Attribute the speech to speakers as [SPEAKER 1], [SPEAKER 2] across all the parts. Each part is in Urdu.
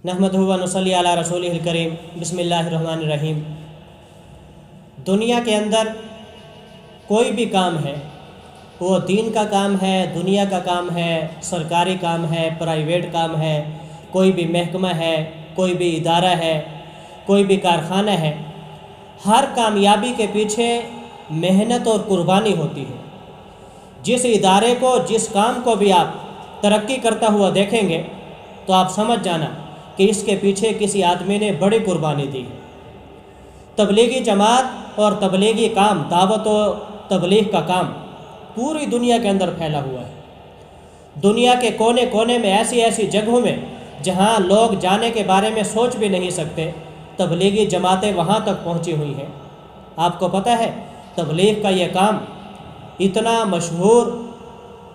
[SPEAKER 1] نحمدہ و نصلی علی رسولہ الکریم بسم اللہ الرحمن الرحیم۔ دنیا کے اندر کوئی بھی کام ہے، وہ دین کا کام ہے، دنیا کا کام ہے، سرکاری کام ہے، پرائیویٹ کام ہے، کوئی بھی محکمہ ہے، کوئی بھی ادارہ ہے، کوئی بھی کارخانہ ہے، ہر کامیابی کے پیچھے محنت اور قربانی ہوتی ہے۔ جس ادارے کو، جس کام کو بھی آپ ترقی کرتا ہوا دیکھیں گے تو آپ سمجھ جانا کہ اس کے پیچھے کسی آدمی نے بڑی قربانی دی ہے۔ تبلیغی جماعت اور تبلیغی کام، دعوت و تبلیغ کا کام پوری دنیا کے اندر پھیلا ہوا ہے۔ دنیا کے کونے کونے میں ایسی جگہوں میں جہاں لوگ جانے کے بارے میں سوچ بھی نہیں سکتے، تبلیغی جماعتیں وہاں تک پہنچی ہوئی ہیں۔ آپ کو پتہ ہے تبلیغ کا یہ کام اتنا مشہور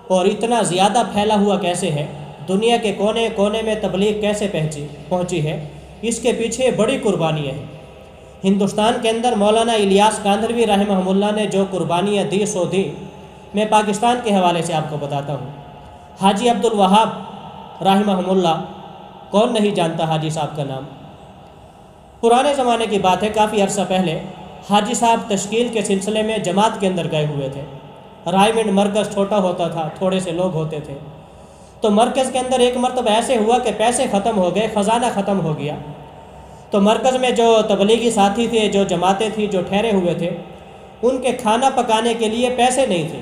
[SPEAKER 1] اور اتنا زیادہ پھیلا ہوا کیسے ہے، دنیا کے کونے کونے میں تبلیغ کیسے پہنچی ہے، اس کے پیچھے بڑی قربانیاں ہیں۔ ہندوستان کے اندر مولانا الیاس کاندھروی رحمہ اللہ نے جو قربانیاں دی سو دی، میں پاکستان کے حوالے سے آپ کو بتاتا ہوں۔ حاجی عبدالوہاب رحمہ اللہ، کون نہیں جانتا حاجی صاحب کا نام؟ پرانے زمانے کی بات ہے، کافی عرصہ پہلے حاجی صاحب تشکیل کے سلسلے میں جماعت کے اندر گئے ہوئے تھے۔ رائے منڈ مرکز چھوٹا ہوتا تھا، تھوڑے سے لوگ ہوتے تھے، تو مرکز کے اندر ایک مرتبہ ایسے ہوا کہ پیسے ختم ہو گئے، خزانہ ختم ہو گیا۔ تو مرکز میں جو تبلیغی ساتھی تھے، جو جماعتیں تھیں، جو ٹھہرے ہوئے تھے، ان کے کھانا پکانے کے لیے پیسے نہیں تھے،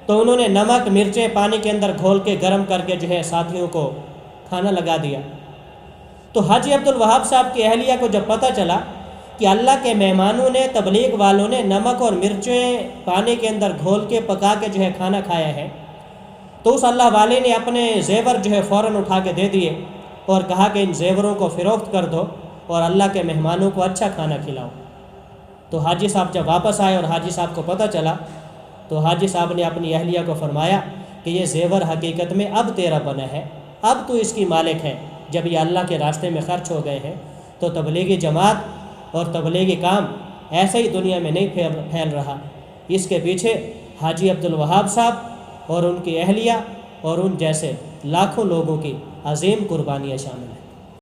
[SPEAKER 1] تو انہوں نے نمک مرچیں پانی کے اندر گھول کے گرم کر کے ساتھیوں کو کھانا لگا دیا۔ تو حاجی عبدالوہاب صاحب کی اہلیہ کو جب پتہ چلا کہ اللہ کے مہمانوں نے، تبلیغ والوں نے نمک اور مرچیں پانی کے اندر گھول کے پکا کے کھانا کھایا ہے، تو اس اللہ والے نے اپنے زیور فوراً اٹھا کے دے دیے اور کہا کہ ان زیوروں کو فروخت کر دو اور اللہ کے مہمانوں کو اچھا کھانا کھلاؤ۔ تو حاجی صاحب جب واپس آئے اور حاجی صاحب کو پتہ چلا، تو حاجی صاحب نے اپنی اہلیہ کو فرمایا کہ یہ زیور حقیقت میں اب تیرا بنا ہے، اب تو اس کی مالک ہے۔ جب یہ اللہ کے راستے میں خرچ ہو گئے ہیں تو تبلیغی جماعت اور تبلیغی کام ایسے ہی دنیا میں نہیں پھیل رہا، اس کے پیچھے حاجی عبدالوہاب صاحب اور ان کی اہلیہ اور ان جیسے لاکھوں لوگوں کی عظیم قربانیاں شامل ہیں۔